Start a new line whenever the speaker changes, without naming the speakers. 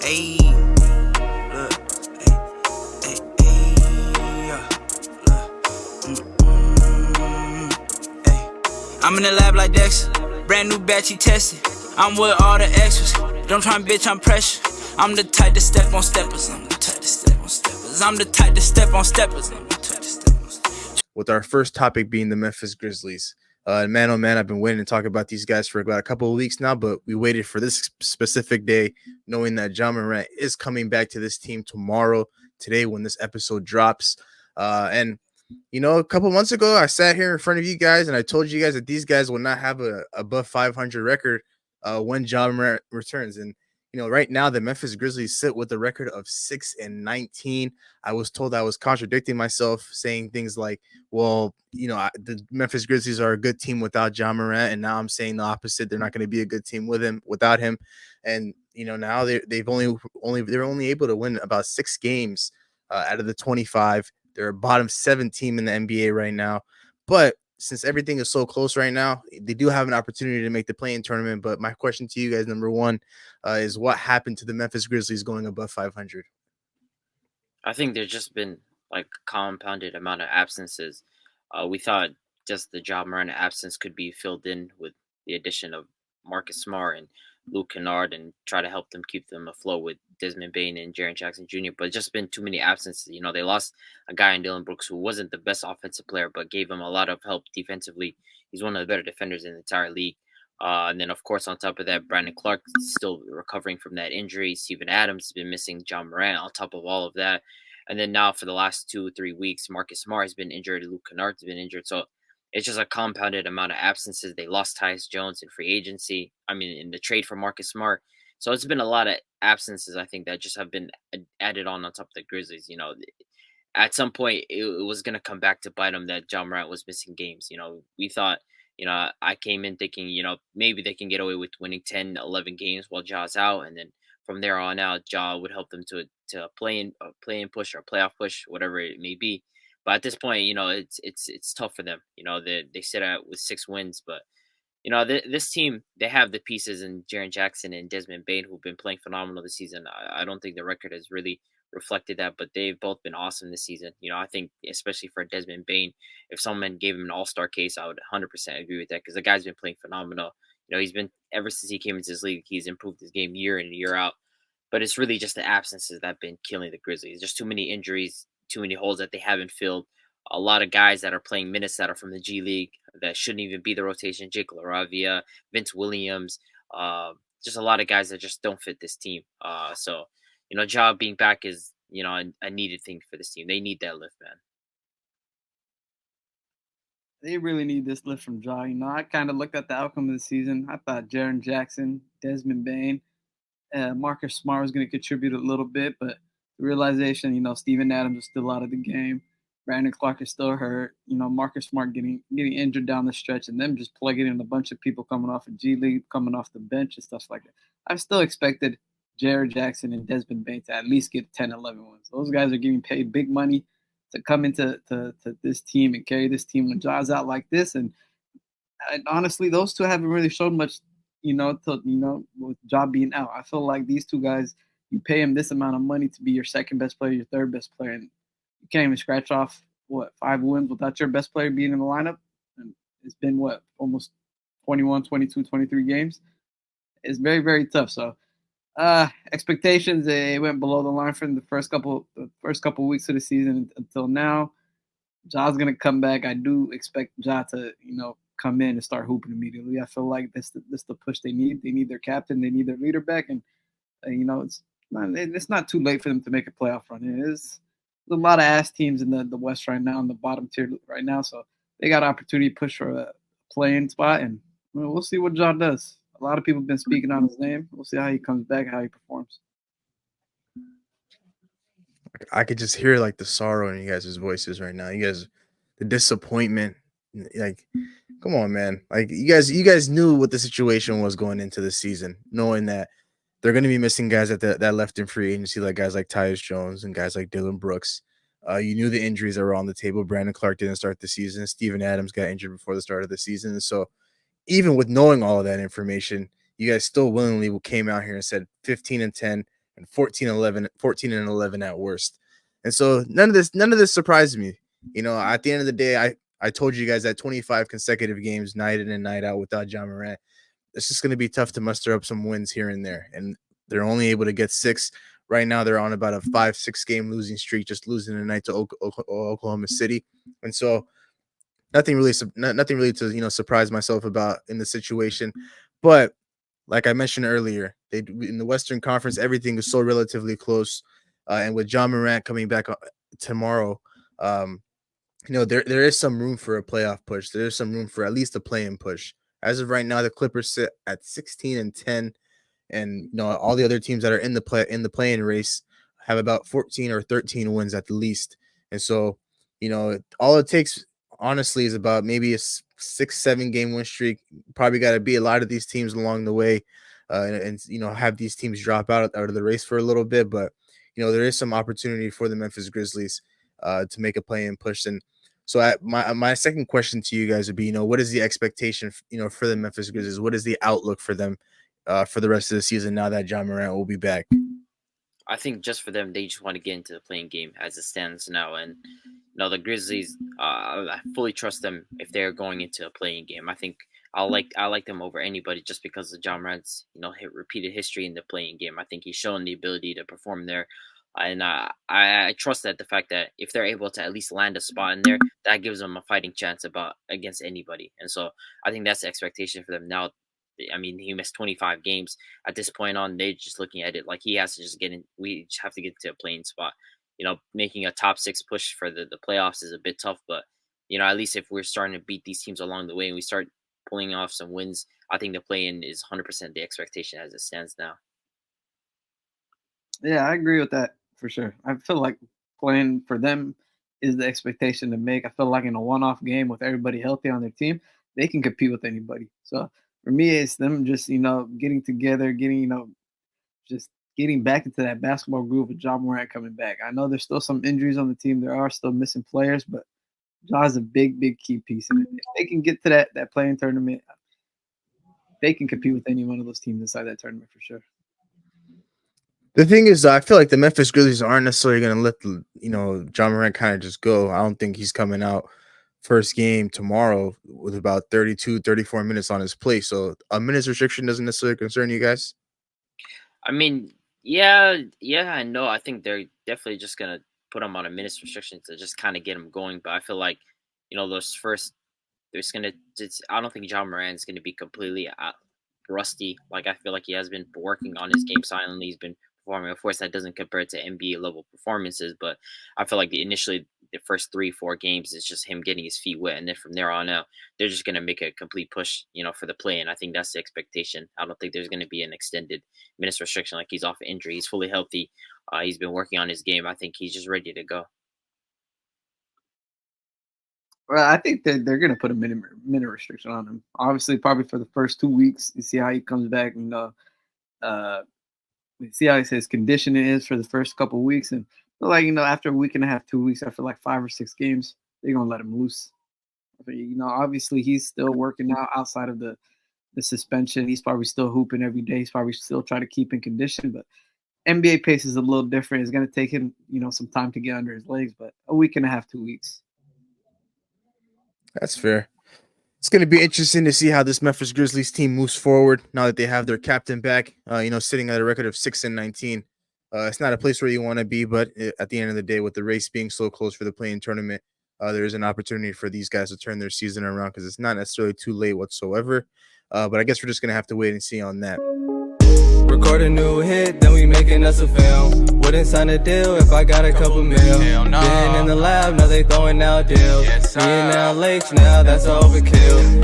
Ayy, look, yeah, ayy. I'm in the lab like Dexter, brand new batch he tested. I'm with all the extras, don't try and bitch, I'm pressure. I'm the type to step on steppers, I'm the type to step on steppers, I'm the type to step on steppers, I'm the type to step on steppers.
With our first topic being the Memphis Grizzlies. Man, oh man, I've been waiting to talk about these guys for about a couple of weeks now, but we waited for this specific day, knowing that Ja Morant is coming back to this team tomorrow, today when this episode drops. And a couple months ago, I sat here in front of you guys and I told you guys that these guys will not have a above 500 record when Ja Morant returns. And right now the Memphis Grizzlies sit with a record of 6-19. I was told I was contradicting myself, saying things like, well, the Memphis Grizzlies are a good team without Ja Morant, and now I'm saying the opposite. They're not going to be a good team without him. And now they're only able to win about 6 games out of the 25. They're a bottom 7 team in the NBA right now, but since everything is so close right now, they do have an opportunity to make the play-in tournament. But my question to you guys, number one, is what happened to the Memphis Grizzlies going above 500?
I think there's just been like a compounded amount of absences. We thought just the Ja Morant absence could be filled in with the addition of Marcus Smart and Luke Kennard and try to help them keep them afloat with Desmond Bain and Jaren Jackson Jr. But it's just been too many absences. They lost a guy in Dylan Brooks who wasn't the best offensive player, but gave him a lot of help defensively. He's one of the better defenders in the entire league. And then, of course, on top of that, Brandon Clark is still recovering from that injury. Steven Adams has been missing Ja Morant on top of all of that. And then now for the last 2 or 3 weeks, Marcus Smart has been injured. Luke Kennard's been injured. So it's just a compounded amount of absences. They lost Tyus Jones in free agency. I mean, in the trade for Marcus Smart. So it's been a lot of absences, I think, that just have been added on top of the Grizzlies. At some point, it was going to come back to bite them that Ja Morant was missing games. We thought, I came in thinking, maybe they can get away with winning 10, 11 games while Ja's out. And then from there on out, Ja would help them to play in push or playoff push, whatever it may be. But at this point, it's tough for them. They sit out with 6 wins, but this team, they have the pieces in Jaren Jackson and Desmond Bain who've been playing phenomenal this season. I don't think the record has really reflected that, but they've both been awesome this season. I think especially for Desmond Bain, if someone gave him an all-star case, I would 100% agree with that because the guy's been playing phenomenal. He's been, ever since he came into this league, he's improved his game year in and year out. But it's really just the absences that have been killing the Grizzlies. Just too many injuries, too many holes that they haven't filled. A lot of guys that are playing minutes that are from the G League that shouldn't even be the rotation. Jake LaRavia, Vince Williams, just a lot of guys that just don't fit this team. So Ja being back is, a needed thing for this team. They need that lift, man.
They really need this lift from Ja. I kind of looked at the outcome of the season. I thought Jaren Jackson, Desmond Bain, Marcus Smart was going to contribute a little bit, but the realization, Steven Adams is still out of the game. Brandon Clark is still hurt. Marcus Smart getting injured down the stretch, and them just plugging in a bunch of people coming off of G League, coming off the bench and stuff like that. I still expected Jared Jackson and Desmond Bain to at least get 10, 11 wins. Those guys are getting paid big money to come into to this team and carry this team when Ja's out like this. And honestly, those two haven't really shown much, with Ja being out. I feel like these two guys, you pay them this amount of money to be your second best player, your third best player, and you can't even scratch off 5 wins without your best player being in the lineup. And it's been almost 21, 22, 23 games. It's very, very tough. So expectations, they went below the line from the first couple weeks of the season until now. Ja's gonna come back. I do expect Ja to, come in and start hooping immediately. I feel like this the push they need. They need their captain. They need their leader back, and it's not too late for them to make a playoff run. There's a lot of ass teams in the West right now, in the bottom tier right now, so they got an opportunity to push for a play-in spot, and we'll see what Ja does. A lot of people have been speaking on his name. We'll see how he comes back, how he performs.
I could just hear like the sorrow in you guys' voices right now. You guys, the disappointment. Like, come on, man. Like you guys knew what the situation was going into the season, knowing that they're going to be missing guys that left in free agency, like guys like Tyus Jones and guys like Dylan Brooks. You knew the injuries that were on the table. Brandon Clark didn't start the season. Steven Adams got injured before the start of the season. So even with knowing all of that information, you guys still willingly came out here and said 15-10, and and 14-11 at worst. And so none of this surprised me. At the end of the day, I told you guys that 25 consecutive games, night in and night out without Ja Morant, it's just going to be tough to muster up some wins here and there. And they're only able to get 6. Right now, they're on about a 5-6 game losing streak, just losing tonight to Oklahoma City. And so nothing really to surprise myself about in the situation. But like I mentioned earlier, in the Western Conference, everything is so relatively close. And with Ja Morant coming back tomorrow, there is some room for a playoff push. There is some room for at least a play-in push. As of right now, the Clippers sit at 16-10, and all the other teams that are in the play-in race have about 14 or 13 wins at the least. And so, all it takes honestly is about maybe a 6-7 game win streak. Probably got to be a lot of these teams along the way, and have these teams drop out of the race for a little bit. But there is some opportunity for the Memphis Grizzlies to make a play-in push. And so my second question to you guys would be, what is the expectation, for the Memphis Grizzlies? What is the outlook for them for the rest of the season now that Ja Morant will be back?
I think just for them, they just want to get into the playing game as it stands now. And the Grizzlies, I fully trust them if they're going into a playing game. I think I like them over anybody just because of Ja Morant's repeated history in the playing game. I think he's shown the ability to perform there. And I trust that the fact that if they're able to at least land a spot in there, that gives them a fighting chance against anybody. And so I think that's the expectation for them now. I mean, he missed 25 games. At this point on, they're just looking at it like he has to just get in. We just have to get to a playing spot. Making a top 6 push for the playoffs is a bit tough, but at least if we're starting to beat these teams along the way and we start pulling off some wins, I think the play-in is 100% the expectation as it stands now.
Yeah, I agree with that for sure. I feel like playing for them is the expectation to make. I feel like in a one-off game with everybody healthy on their team, they can compete with anybody. So for me, it's them just getting together, just getting back into that basketball groove with Ja Morant coming back. I know there's still some injuries on the team. There are still missing players, but Ja's a big key piece. And if they can get to that playing tournament, they can compete with any one of those teams inside that tournament for sure.
The thing is, I feel like the Memphis Grizzlies aren't necessarily going to let Ja Morant kind of just go. I don't think he's coming out first game tomorrow with about 32, 34 minutes on his plate. So a minutes restriction doesn't necessarily concern you guys?
I mean, yeah, I know. I think they're definitely just going to put him on a minutes restriction to just kind of get him going. But I feel like, those first, I don't think Ja Morant's going to be completely rusty. Like, I feel like he has been working on his game silently. He's been performing. Of course, that doesn't compare to NBA level performances, but I feel like the first 3-4 games is just him getting his feet wet, and then from there on out, they're just going to make a complete push, for the play. And I think that's the expectation. I don't think there's going to be an extended minutes restriction like he's off of injury. He's fully healthy. He's been working on his game. I think he's just ready to go.
Well, I think that they're going to put a minute restriction on him. Obviously, probably for the first 2 weeks, you see how he comes back, we see how his conditioning is for the first couple of weeks, and after a week and a half, 2 weeks, after like 5 or 6 games, they're gonna let him loose. Obviously he's still working out outside of the suspension. He's probably still hooping every day. He's probably still trying to keep in condition, but NBA pace is a little different. It's gonna take him, some time to get under his legs, but a week and a half, 2 weeks.
That's fair. It's going to be interesting to see how this Memphis Grizzlies team moves forward now that they have their captain back, sitting at a record of 6-19. It's not a place where you want to be, but at the end of the day, with the race being so close for the play-in tournament, there is an opportunity for these guys to turn their season around because it's not necessarily too late whatsoever. But I guess we're just going to have to wait and see on that.
Record a new hit, then we making us a film. Wouldn't sign a deal if I got a couple mil. Been in the lab, now they throwing out deals. Yes, now Lakes, now that's overkill.